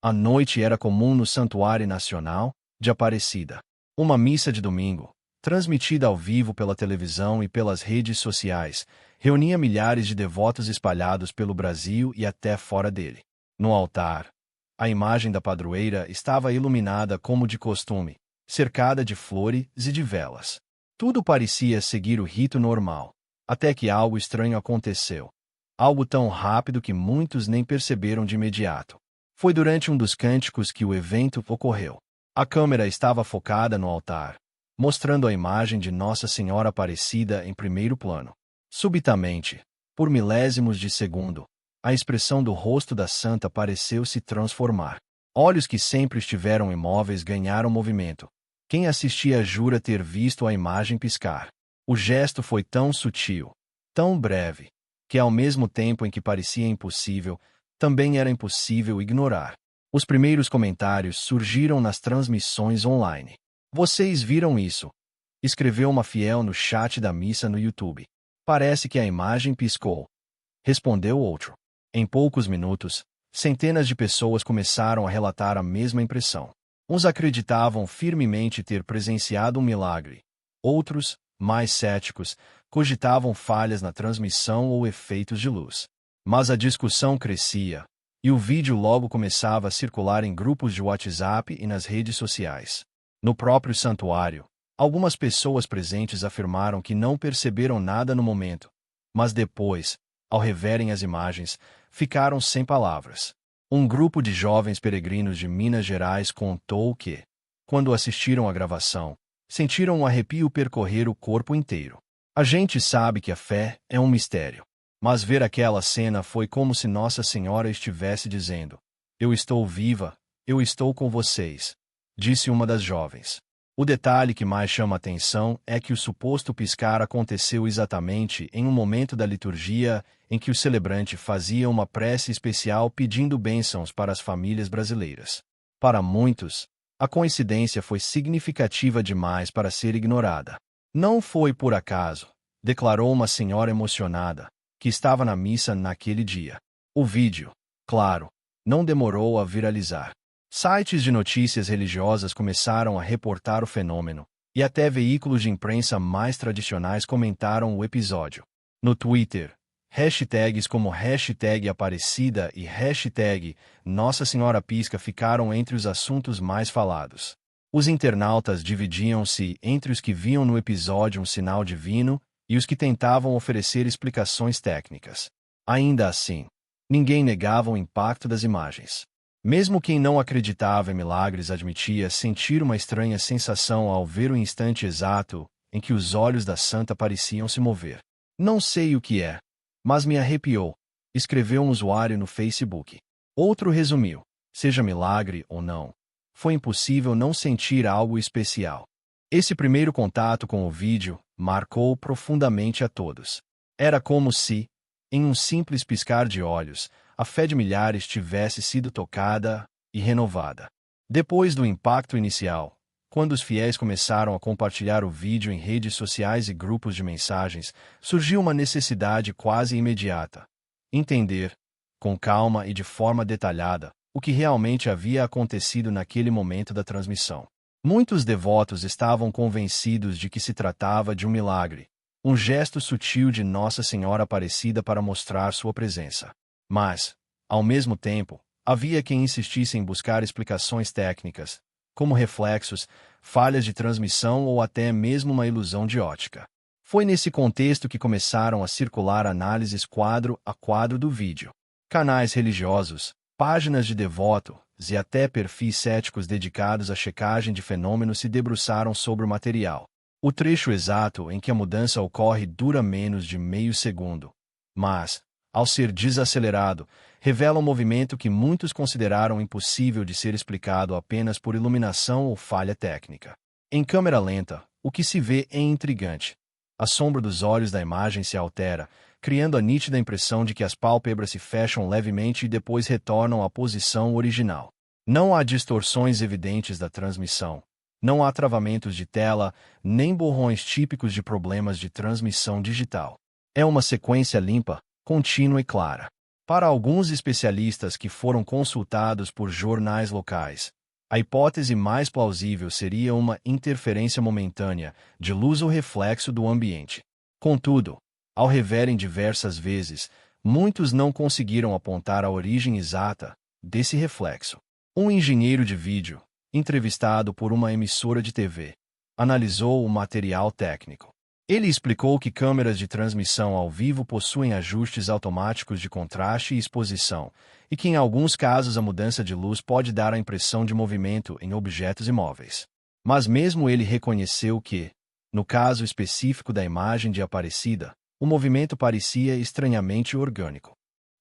A noite era comum no Santuário Nacional de Aparecida. Uma missa de domingo, transmitida ao vivo pela televisão e pelas redes sociais, reunia milhares de devotos espalhados pelo Brasil e até fora dele. No altar, a imagem da padroeira estava iluminada como de costume, cercada de flores e de velas. Tudo parecia seguir o rito normal, até que algo estranho aconteceu. Algo tão rápido que muitos nem perceberam de imediato. Foi durante um dos cânticos que o evento ocorreu. A câmera estava focada no altar, mostrando a imagem de Nossa Senhora Aparecida em primeiro plano. Subitamente, por milésimos de segundo, a expressão do rosto da santa pareceu se transformar. Olhos que sempre estiveram imóveis ganharam movimento. Quem assistia jura ter visto a imagem piscar. O gesto foi tão sutil, tão breve, que ao mesmo tempo em que parecia impossível, também era impossível ignorar. Os primeiros comentários surgiram nas transmissões online. Vocês viram isso? Escreveu uma fiel no chat da missa no YouTube. Parece que a imagem piscou. Respondeu outro. Em poucos minutos, centenas de pessoas começaram a relatar a mesma impressão. Uns acreditavam firmemente ter presenciado um milagre. Outros, mais céticos, cogitavam falhas na transmissão ou efeitos de luz. Mas a discussão crescia, e o vídeo logo começava a circular em grupos de WhatsApp e nas redes sociais. No próprio santuário, algumas pessoas presentes afirmaram que não perceberam nada no momento, mas depois, ao reverem as imagens, ficaram sem palavras. Um grupo de jovens peregrinos de Minas Gerais contou que, quando assistiram à gravação, sentiram um arrepio percorrer o corpo inteiro. A gente sabe que a fé é um mistério, mas ver aquela cena foi como se Nossa Senhora estivesse dizendo: "Eu estou viva, eu estou com vocês", disse uma das jovens. O detalhe que mais chama atenção é que o suposto piscar aconteceu exatamente em um momento da liturgia em que o celebrante fazia uma prece especial pedindo bênçãos para as famílias brasileiras. Para muitos, a coincidência foi significativa demais para ser ignorada. Não foi por acaso, declarou uma senhora emocionada, que estava na missa naquele dia. O vídeo, claro, não demorou a viralizar. Sites de notícias religiosas começaram a reportar o fenômeno, e até veículos de imprensa mais tradicionais comentaram o episódio. No Twitter, hashtags como #Aparecida e #Nossa Senhora Pisca ficaram entre os assuntos mais falados. Os internautas dividiam-se entre os que viam no episódio um sinal divino e os que tentavam oferecer explicações técnicas. Ainda assim, ninguém negava o impacto das imagens. Mesmo quem não acreditava em milagres admitia sentir uma estranha sensação ao ver o instante exato em que os olhos da santa pareciam se mover. "Não sei o que é, mas me arrepiou", escreveu um usuário no Facebook. Outro resumiu: "Seja milagre ou não, foi impossível não sentir algo especial." Esse primeiro contato com o vídeo marcou profundamente a todos. Era como se, em um simples piscar de olhos, a fé de milhares tivesse sido tocada e renovada. Depois do impacto inicial, quando os fiéis começaram a compartilhar o vídeo em redes sociais e grupos de mensagens, surgiu uma necessidade quase imediata: entender, com calma e de forma detalhada, o que realmente havia acontecido naquele momento da transmissão. Muitos devotos estavam convencidos de que se tratava de um milagre, um gesto sutil de Nossa Senhora Aparecida para mostrar sua presença. Mas, ao mesmo tempo, havia quem insistisse em buscar explicações técnicas, como reflexos, falhas de transmissão ou até mesmo uma ilusão de ótica. Foi nesse contexto que começaram a circular análises quadro a quadro do vídeo. Canais religiosos, páginas de devotos e até perfis céticos dedicados à checagem de fenômenos se debruçaram sobre o material. O trecho exato em que a mudança ocorre dura menos de meio segundo, mas, ao ser desacelerado, revela um movimento que muitos consideraram impossível de ser explicado apenas por iluminação ou falha técnica. Em câmera lenta, o que se vê é intrigante. A sombra dos olhos da imagem se altera, criando a nítida impressão de que as pálpebras se fecham levemente e depois retornam à posição original. Não há distorções evidentes da transmissão. Não há travamentos de tela, nem borrões típicos de problemas de transmissão digital. É uma sequência limpa, contínua e clara. Para alguns especialistas que foram consultados por jornais locais, a hipótese mais plausível seria uma interferência momentânea de luz ou reflexo do ambiente. Contudo, ao reverem diversas vezes, muitos não conseguiram apontar a origem exata desse reflexo. Um engenheiro de vídeo, entrevistado por uma emissora de TV, analisou o material técnico. Ele explicou que câmeras de transmissão ao vivo possuem ajustes automáticos de contraste e exposição, e que em alguns casos a mudança de luz pode dar a impressão de movimento em objetos imóveis. Mas mesmo ele reconheceu que, no caso específico da imagem de Aparecida, o movimento parecia estranhamente orgânico.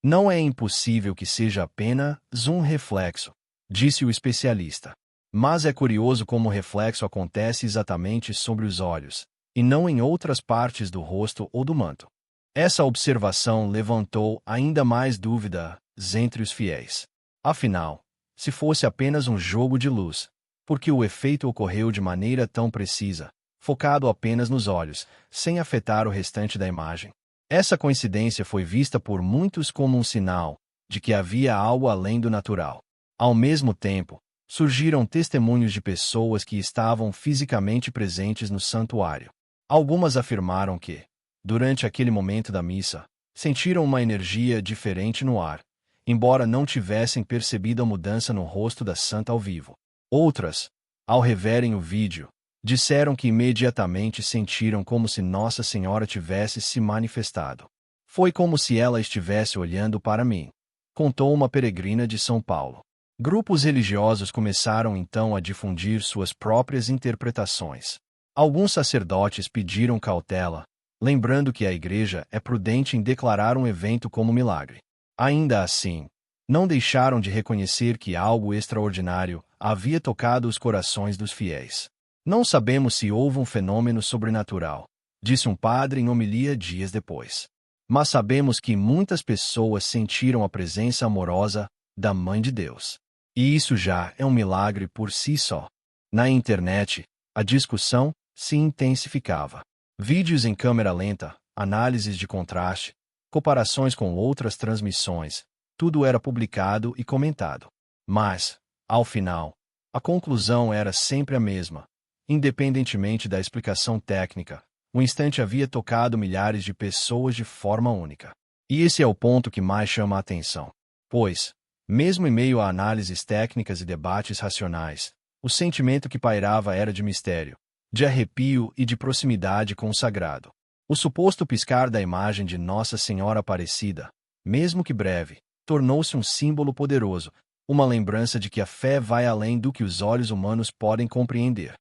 Não é impossível que seja apenas um reflexo, disse o especialista. Mas é curioso como o reflexo acontece exatamente sobre os olhos, e não em outras partes do rosto ou do manto. Essa observação levantou ainda mais dúvidas entre os fiéis. Afinal, se fosse apenas um jogo de luz, por que o efeito ocorreu de maneira tão precisa, focado apenas nos olhos, sem afetar o restante da imagem? Essa coincidência foi vista por muitos como um sinal de que havia algo além do natural. Ao mesmo tempo, surgiram testemunhos de pessoas que estavam fisicamente presentes no santuário. Algumas afirmaram que, durante aquele momento da missa, sentiram uma energia diferente no ar, embora não tivessem percebido a mudança no rosto da santa ao vivo. Outras, ao reverem o vídeo, disseram que imediatamente sentiram como se Nossa Senhora tivesse se manifestado. Foi como se ela estivesse olhando para mim, contou uma peregrina de São Paulo. Grupos religiosos começaram então a difundir suas próprias interpretações. Alguns sacerdotes pediram cautela, lembrando que a Igreja é prudente em declarar um evento como milagre. Ainda assim, não deixaram de reconhecer que algo extraordinário havia tocado os corações dos fiéis. Não sabemos se houve um fenômeno sobrenatural, disse um padre em homilia dias depois. Mas sabemos que muitas pessoas sentiram a presença amorosa da Mãe de Deus. E isso já é um milagre por si só. Na internet, a discussão se intensificava. Vídeos em câmera lenta, análises de contraste, comparações com outras transmissões, tudo era publicado e comentado. Mas, ao final, a conclusão era sempre a mesma. Independentemente da explicação técnica, o instante havia tocado milhares de pessoas de forma única. E esse é o ponto que mais chama a atenção. Pois, mesmo em meio a análises técnicas e debates racionais, o sentimento que pairava era de mistério, de arrepio e de proximidade com o sagrado. O suposto piscar da imagem de Nossa Senhora Aparecida, mesmo que breve, tornou-se um símbolo poderoso, uma lembrança de que a fé vai além do que os olhos humanos podem compreender.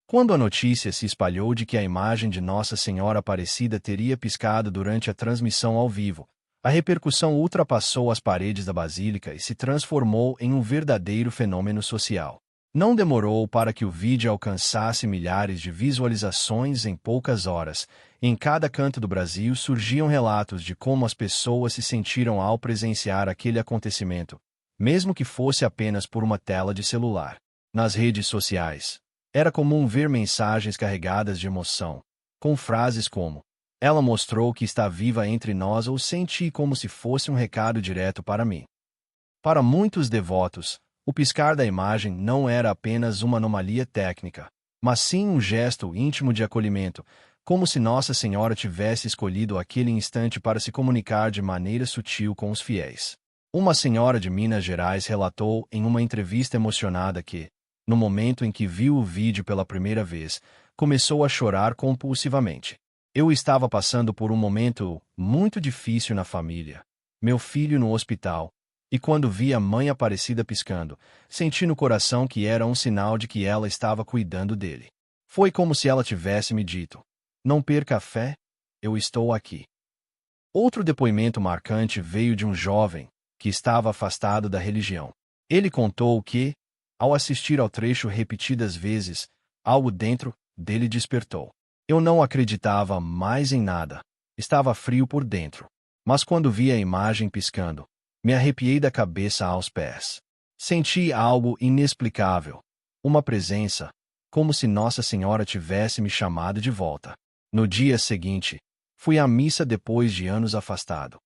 Quando a notícia se espalhou de que a imagem de Nossa Senhora Aparecida teria piscado durante a transmissão ao vivo, a repercussão ultrapassou as paredes da basílica e se transformou em um verdadeiro fenômeno social. Não demorou para que o vídeo alcançasse milhares de visualizações em poucas horas. Em cada canto do Brasil surgiam relatos de como as pessoas se sentiram ao presenciar aquele acontecimento, mesmo que fosse apenas por uma tela de celular. Nas redes sociais, era comum ver mensagens carregadas de emoção, com frases como: "Ela mostrou que está viva entre nós" ou "Senti como se fosse um recado direto para mim". Para muitos devotos, o piscar da imagem não era apenas uma anomalia técnica, mas sim um gesto íntimo de acolhimento, como se Nossa Senhora tivesse escolhido aquele instante para se comunicar de maneira sutil com os fiéis. Uma senhora de Minas Gerais relatou em uma entrevista emocionada que, no momento em que viu o vídeo pela primeira vez, começou a chorar compulsivamente. "Eu estava passando por um momento muito difícil na família. Meu filho no hospital. E quando vi a Mãe Aparecida piscando, senti no coração que era um sinal de que ela estava cuidando dele. Foi como se ela tivesse me dito: não perca a fé, eu estou aqui." Outro depoimento marcante veio de um jovem que estava afastado da religião. Ele contou que, ao assistir ao trecho repetidas vezes, algo dentro dele despertou. "Eu não acreditava mais em nada. Estava frio por dentro. Mas quando vi a imagem piscando, me arrepiei da cabeça aos pés. Senti algo inexplicável. Uma presença, como se Nossa Senhora tivesse me chamado de volta." No dia seguinte, fui à missa depois de anos afastado.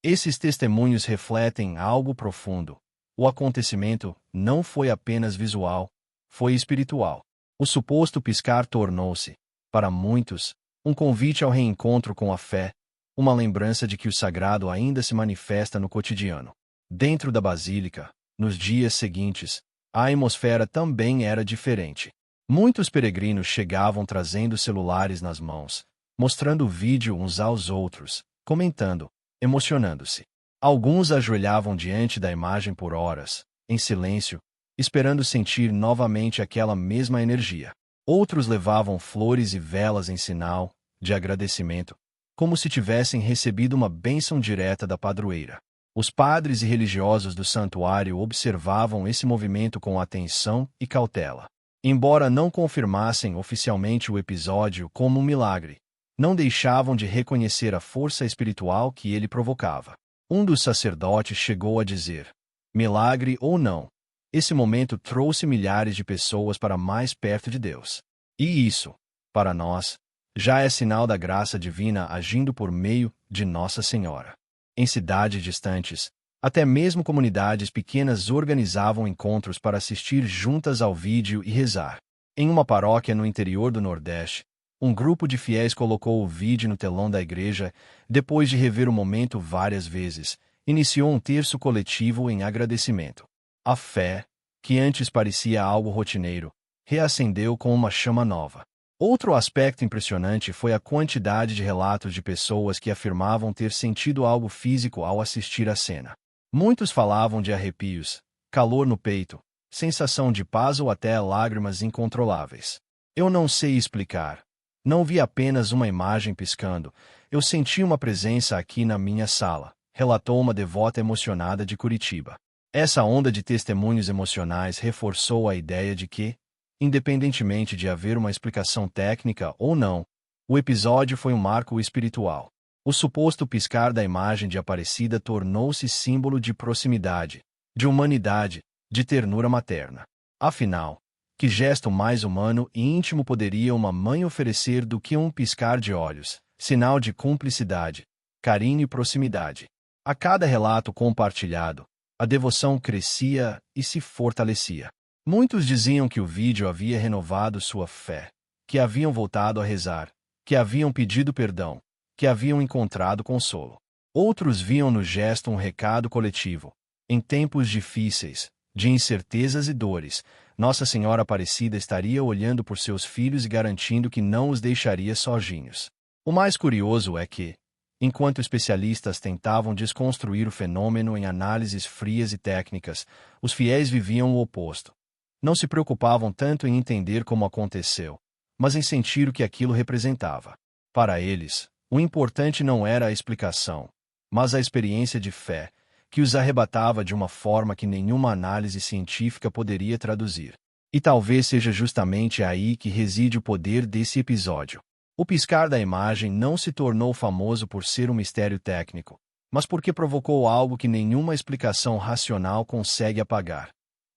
Esses testemunhos refletem algo profundo. O acontecimento não foi apenas visual, foi espiritual. O suposto piscar tornou-se, para muitos, um convite ao reencontro com a fé, uma lembrança de que o sagrado ainda se manifesta no cotidiano. Dentro da basílica, nos dias seguintes, a atmosfera também era diferente. Muitos peregrinos chegavam trazendo celulares nas mãos, mostrando o vídeo uns aos outros, comentando, emocionando-se. Alguns ajoelhavam diante da imagem por horas, em silêncio, esperando sentir novamente aquela mesma energia. Outros levavam flores e velas em sinal de agradecimento, como se tivessem recebido uma bênção direta da padroeira. Os padres e religiosos do santuário observavam esse movimento com atenção e cautela. Embora não confirmassem oficialmente o episódio como um milagre, não deixavam de reconhecer a força espiritual que ele provocava. Um dos sacerdotes chegou a dizer: milagre ou não, esse momento trouxe milhares de pessoas para mais perto de Deus. E isso, para nós, já é sinal da graça divina agindo por meio de Nossa Senhora. Em cidades distantes, até mesmo comunidades pequenas organizavam encontros para assistir juntas ao vídeo e rezar. Em uma paróquia no interior do Nordeste, um grupo de fiéis colocou o vídeo no telão da igreja, depois de rever o momento várias vezes, iniciou um terço coletivo em agradecimento. A fé, que antes parecia algo rotineiro, reacendeu com uma chama nova. Outro aspecto impressionante foi a quantidade de relatos de pessoas que afirmavam ter sentido algo físico ao assistir à cena. Muitos falavam de arrepios, calor no peito, sensação de paz ou até lágrimas incontroláveis. Eu não sei explicar. Não vi apenas uma imagem piscando, eu senti uma presença aqui na minha sala, relatou uma devota emocionada de Curitiba. Essa onda de testemunhos emocionais reforçou a ideia de que, independentemente de haver uma explicação técnica ou não, o episódio foi um marco espiritual. O suposto piscar da imagem de Aparecida tornou-se símbolo de proximidade, de humanidade, de ternura materna. Afinal, que gesto mais humano e íntimo poderia uma mãe oferecer do que um piscar de olhos, sinal de cumplicidade, carinho e proximidade? A cada relato compartilhado, a devoção crescia e se fortalecia. Muitos diziam que o vídeo havia renovado sua fé, que haviam voltado a rezar, que haviam pedido perdão, que haviam encontrado consolo. Outros viam no gesto um recado coletivo. Em tempos difíceis, de incertezas e dores, Nossa Senhora Aparecida estaria olhando por seus filhos e garantindo que não os deixaria sozinhos. O mais curioso é que, enquanto especialistas tentavam desconstruir o fenômeno em análises frias e técnicas, os fiéis viviam o oposto. Não se preocupavam tanto em entender como aconteceu, mas em sentir o que aquilo representava. Para eles, o importante não era a explicação, mas a experiência de fé, que os arrebatava de uma forma que nenhuma análise científica poderia traduzir. E talvez seja justamente aí que reside o poder desse episódio. O piscar da imagem não se tornou famoso por ser um mistério técnico, mas porque provocou algo que nenhuma explicação racional consegue apagar.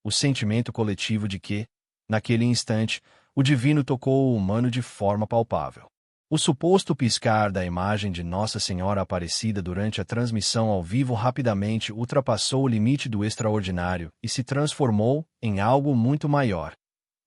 O sentimento coletivo de que, naquele instante, o divino tocou o humano de forma palpável. O suposto piscar da imagem de Nossa Senhora Aparecida durante a transmissão ao vivo rapidamente ultrapassou o limite do extraordinário e se transformou em algo muito maior.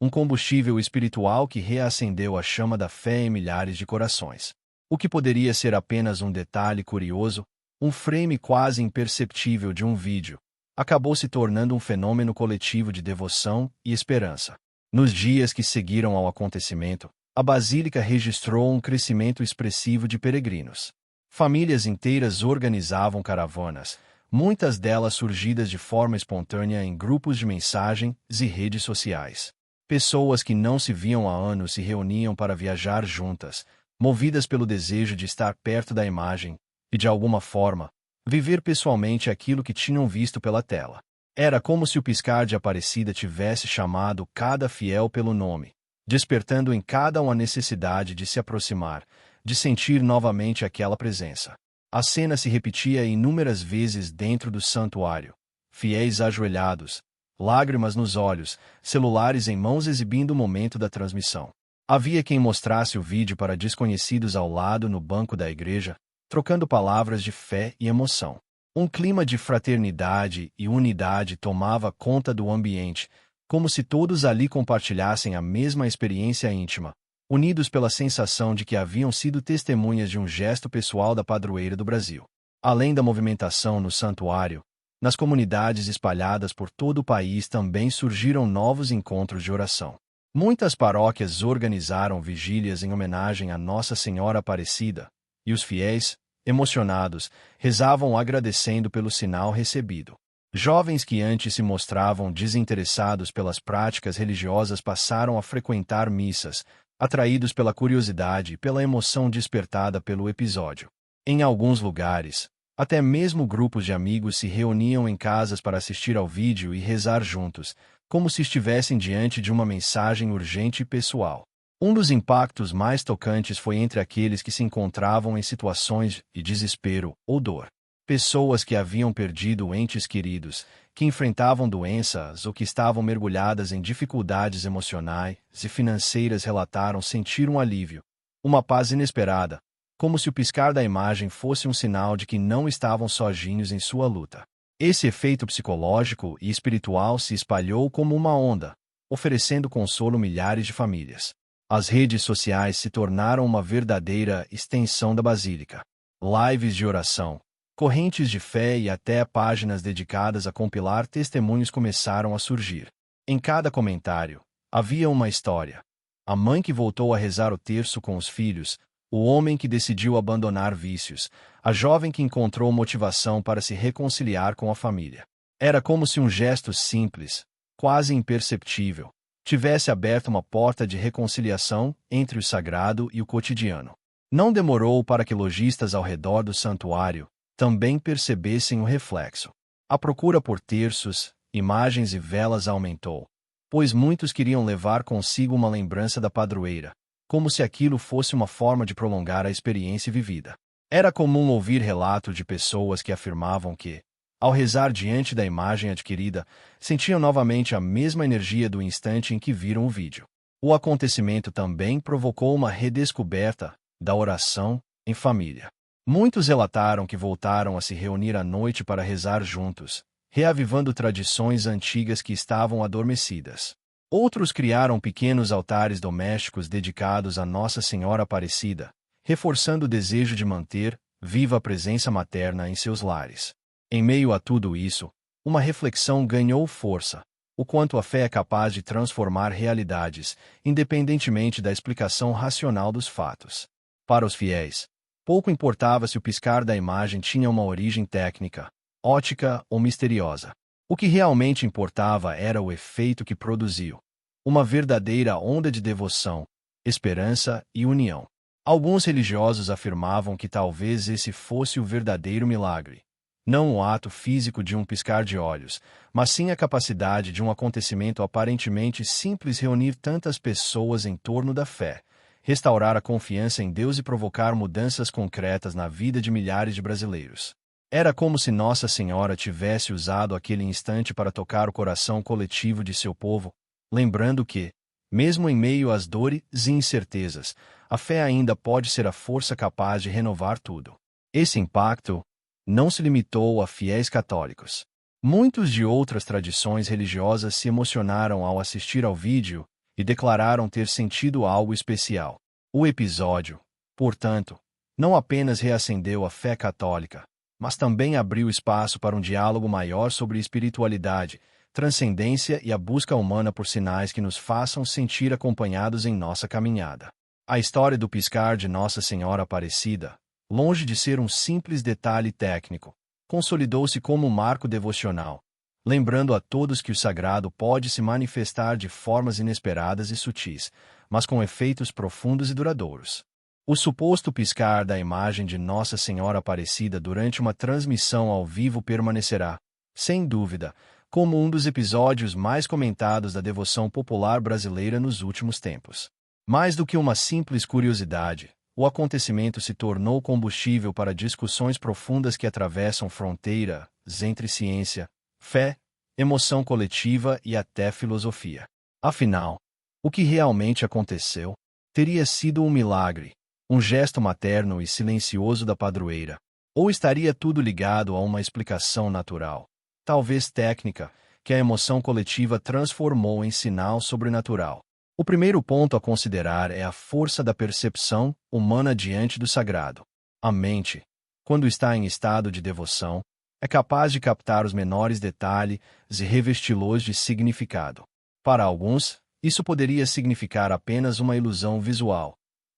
Um combustível espiritual que reacendeu a chama da fé em milhares de corações. O que poderia ser apenas um detalhe curioso, um frame quase imperceptível de um vídeo, acabou se tornando um fenômeno coletivo de devoção e esperança. Nos dias que seguiram ao acontecimento, a Basílica registrou um crescimento expressivo de peregrinos. Famílias inteiras organizavam caravanas, muitas delas surgidas de forma espontânea em grupos de mensagens e redes sociais. Pessoas que não se viam há anos se reuniam para viajar juntas, movidas pelo desejo de estar perto da imagem e, de alguma forma, viver pessoalmente aquilo que tinham visto pela tela. Era como se o piscar de Aparecida tivesse chamado cada fiel pelo nome, despertando em cada um a necessidade de se aproximar, de sentir novamente aquela presença. A cena se repetia inúmeras vezes dentro do santuário. Fiéis ajoelhados, lágrimas nos olhos, celulares em mãos exibindo o momento da transmissão. Havia quem mostrasse o vídeo para desconhecidos ao lado no banco da igreja, trocando palavras de fé e emoção. Um clima de fraternidade e unidade tomava conta do ambiente, como se todos ali compartilhassem a mesma experiência íntima, unidos pela sensação de que haviam sido testemunhas de um gesto pessoal da padroeira do Brasil. Além da movimentação no santuário, nas comunidades espalhadas por todo o país também surgiram novos encontros de oração. Muitas paróquias organizaram vigílias em homenagem a Nossa Senhora Aparecida, e os fiéis, emocionados, rezavam agradecendo pelo sinal recebido. Jovens que antes se mostravam desinteressados pelas práticas religiosas passaram a frequentar missas, atraídos pela curiosidade e pela emoção despertada pelo episódio. Em alguns lugares, até mesmo grupos de amigos se reuniam em casas para assistir ao vídeo e rezar juntos, como se estivessem diante de uma mensagem urgente e pessoal. Um dos impactos mais tocantes foi entre aqueles que se encontravam em situações de desespero ou dor. Pessoas que haviam perdido entes queridos, que enfrentavam doenças ou que estavam mergulhadas em dificuldades emocionais e financeiras relataram sentir um alívio, uma paz inesperada, como se o piscar da imagem fosse um sinal de que não estavam sozinhos em sua luta. Esse efeito psicológico e espiritual se espalhou como uma onda, oferecendo consolo a milhares de famílias. As redes sociais se tornaram uma verdadeira extensão da Basílica. Lives de oração, correntes de fé e até páginas dedicadas a compilar testemunhos começaram a surgir. Em cada comentário, havia uma história. A mãe que voltou a rezar o terço com os filhos, o homem que decidiu abandonar vícios, a jovem que encontrou motivação para se reconciliar com a família. Era como se um gesto simples, quase imperceptível, tivesse aberto uma porta de reconciliação entre o sagrado e o cotidiano. Não demorou para que lojistas ao redor do santuário também percebessem o reflexo. A procura por terços, imagens e velas aumentou, pois muitos queriam levar consigo uma lembrança da padroeira, como se aquilo fosse uma forma de prolongar a experiência vivida. Era comum ouvir relatos de pessoas que afirmavam que, ao rezar diante da imagem adquirida, sentiam novamente a mesma energia do instante em que viram o vídeo. O acontecimento também provocou uma redescoberta da oração em família. Muitos relataram que voltaram a se reunir à noite para rezar juntos, reavivando tradições antigas que estavam adormecidas. Outros criaram pequenos altares domésticos dedicados a Nossa Senhora Aparecida, reforçando o desejo de manter viva a presença materna em seus lares. Em meio a tudo isso, uma reflexão ganhou força: o quanto a fé é capaz de transformar realidades, independentemente da explicação racional dos fatos. Para os fiéis, pouco importava se o piscar da imagem tinha uma origem técnica, ótica ou misteriosa. O que realmente importava era o efeito que produziu: uma verdadeira onda de devoção, esperança e união. Alguns religiosos afirmavam que talvez esse fosse o verdadeiro milagre. Não o ato físico de um piscar de olhos, mas sim a capacidade de um acontecimento aparentemente simples reunir tantas pessoas em torno da fé, restaurar a confiança em Deus e provocar mudanças concretas na vida de milhares de brasileiros. Era como se Nossa Senhora tivesse usado aquele instante para tocar o coração coletivo de seu povo, lembrando que, mesmo em meio às dores e incertezas, a fé ainda pode ser a força capaz de renovar tudo. Esse impacto não se limitou a fiéis católicos. Muitos de outras tradições religiosas se emocionaram ao assistir ao vídeo e declararam ter sentido algo especial. O episódio, portanto, não apenas reacendeu a fé católica, mas também abriu espaço para um diálogo maior sobre espiritualidade, transcendência e a busca humana por sinais que nos façam sentir acompanhados em nossa caminhada. A história do piscar de Nossa Senhora Aparecida, longe de ser um simples detalhe técnico, consolidou-se como um marco devocional, lembrando a todos que o sagrado pode se manifestar de formas inesperadas e sutis, mas com efeitos profundos e duradouros. O suposto piscar da imagem de Nossa Senhora Aparecida durante uma transmissão ao vivo permanecerá, sem dúvida, como um dos episódios mais comentados da devoção popular brasileira nos últimos tempos. Mais do que uma simples curiosidade, o acontecimento se tornou combustível para discussões profundas que atravessam fronteiras entre ciência, fé, emoção coletiva e até filosofia. Afinal, o que realmente aconteceu? Teria sido um milagre, um gesto materno e silencioso da padroeira, Ou estaria tudo ligado a uma explicação natural, talvez técnica, que a emoção coletiva transformou em sinal sobrenatural? O primeiro ponto a considerar é a força da percepção humana diante do sagrado. A mente, quando está em estado de devoção, é capaz de captar os menores detalhes e revesti-los de significado. Para alguns, isso poderia significar apenas uma ilusão visual,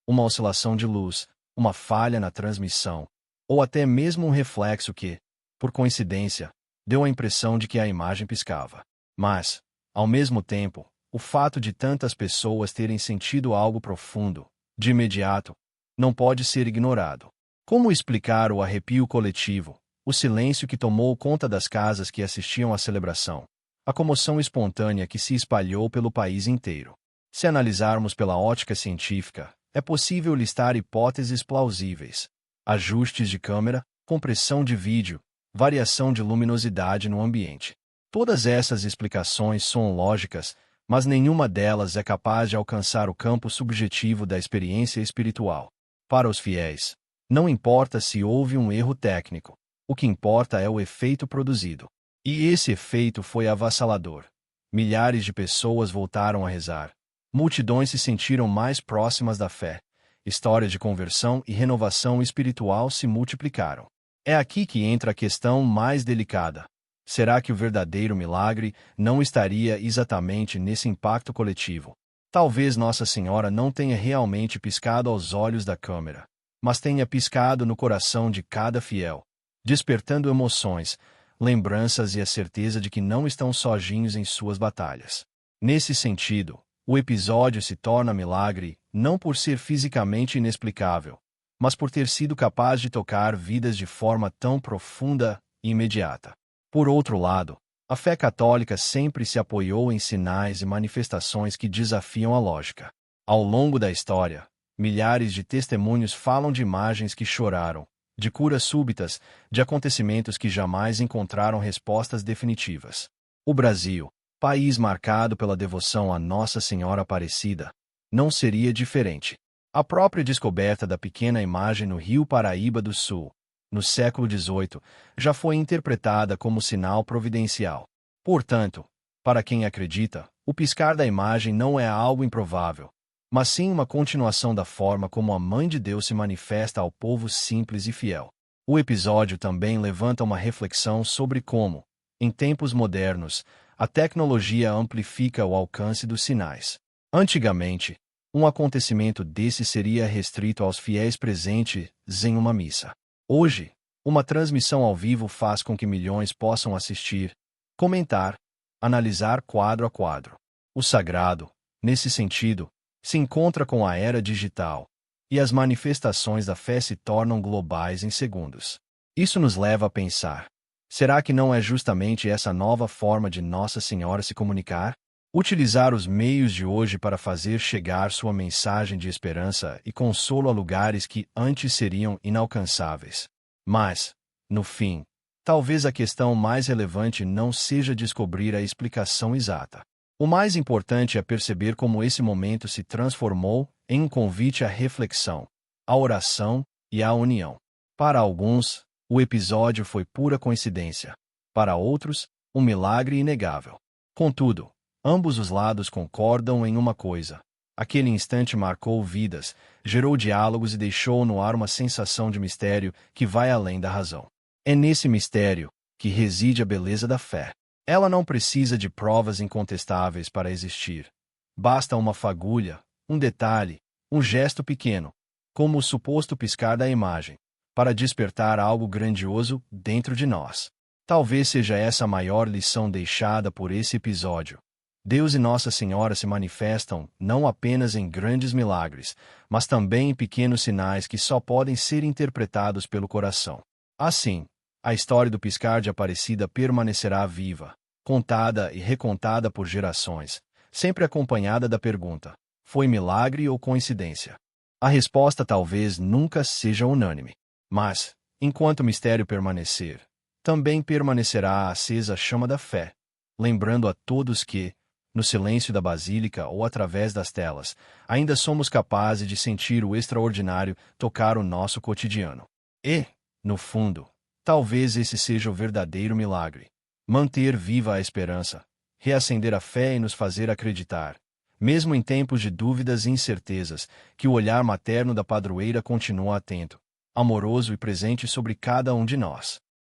uma oscilação de luz, uma falha na transmissão, ou até mesmo um reflexo que, por coincidência, deu a impressão de que a imagem piscava. Mas, ao mesmo tempo, o fato de tantas pessoas terem sentido algo profundo, de imediato, não pode ser ignorado. Como explicar o arrepio coletivo, o silêncio que tomou conta das casas que assistiam à celebração, a comoção espontânea que se espalhou pelo país inteiro? Se analisarmos pela ótica científica, é possível listar hipóteses plausíveis: ajustes de câmera, compressão de vídeo, variação de luminosidade no ambiente. Todas essas explicações são lógicas, mas nenhuma delas é capaz de alcançar o campo subjetivo da experiência espiritual. Para os fiéis, não importa se houve um erro técnico, o que importa é o efeito produzido. E esse efeito foi avassalador. Milhares de pessoas voltaram a rezar. Multidões se sentiram mais próximas da fé. Histórias de conversão e renovação espiritual se multiplicaram. É aqui que entra a questão mais delicada. Será que o verdadeiro milagre não estaria exatamente nesse impacto coletivo? Talvez Nossa Senhora não tenha realmente piscado aos olhos da câmera, mas tenha piscado no coração de cada fiel, despertando emoções, lembranças e a certeza de que não estão sozinhos em suas batalhas. Nesse sentido, o episódio se torna milagre não por ser fisicamente inexplicável, mas por ter sido capaz de tocar vidas de forma tão profunda e imediata. Por outro lado, a fé católica sempre se apoiou em sinais e manifestações que desafiam a lógica. Ao longo da história, milhares de testemunhos falam de imagens que choraram, de curas súbitas, de acontecimentos que jamais encontraram respostas definitivas. O Brasil, país marcado pela devoção a Nossa Senhora Aparecida, não seria diferente. A própria descoberta da pequena imagem no Rio Paraíba do Sul, no século XVIII, já foi interpretada como sinal providencial. Portanto, para quem acredita, o piscar da imagem não é algo improvável, mas sim uma continuação da forma como a Mãe de Deus se manifesta ao povo simples e fiel. O episódio também levanta uma reflexão sobre como, em tempos modernos, a tecnologia amplifica o alcance dos sinais. Antigamente, um acontecimento desse seria restrito aos fiéis presentes em uma missa. Hoje, uma transmissão ao vivo faz com que milhões possam assistir, comentar, analisar quadro a quadro. O sagrado, nesse sentido, se encontra com a era digital, e as manifestações da fé se tornam globais em segundos. Isso nos leva a pensar: será que não é justamente essa nova forma de Nossa Senhora se comunicar? Utilizar os meios de hoje para fazer chegar sua mensagem de esperança e consolo a lugares que antes seriam inalcançáveis. Mas, no fim, talvez a questão mais relevante não seja descobrir a explicação exata. O mais importante é perceber como esse momento se transformou em um convite à reflexão, à oração e à união. Para alguns, o episódio foi pura coincidência. Para outros, um milagre inegável. Contudo, ambos os lados concordam em uma coisa: aquele instante marcou vidas, gerou diálogos e deixou no ar uma sensação de mistério que vai além da razão. É nesse mistério que reside a beleza da fé. Ela não precisa de provas incontestáveis para existir. Basta uma fagulha, um detalhe, um gesto pequeno, como o suposto piscar da imagem, para despertar algo grandioso dentro de nós. Talvez seja essa a maior lição deixada por esse episódio. Deus e Nossa Senhora se manifestam não apenas em grandes milagres, mas também em pequenos sinais que só podem ser interpretados pelo coração. Assim, a história do piscar de Aparecida permanecerá viva, contada e recontada por gerações, sempre acompanhada da pergunta: foi milagre ou coincidência? A resposta talvez nunca seja unânime. Mas, enquanto o mistério permanecer, também permanecerá acesa a chama da fé, lembrando a todos que, no silêncio da basílica ou através das telas, ainda somos capazes de sentir o extraordinário tocar o nosso cotidiano. E, No fundo, talvez esse seja o verdadeiro milagre. Manter viva a esperança, reacender a fé e nos fazer acreditar, mesmo em tempos de dúvidas e incertezas, que o olhar materno da padroeira continua atento, amoroso e presente sobre cada um de nós.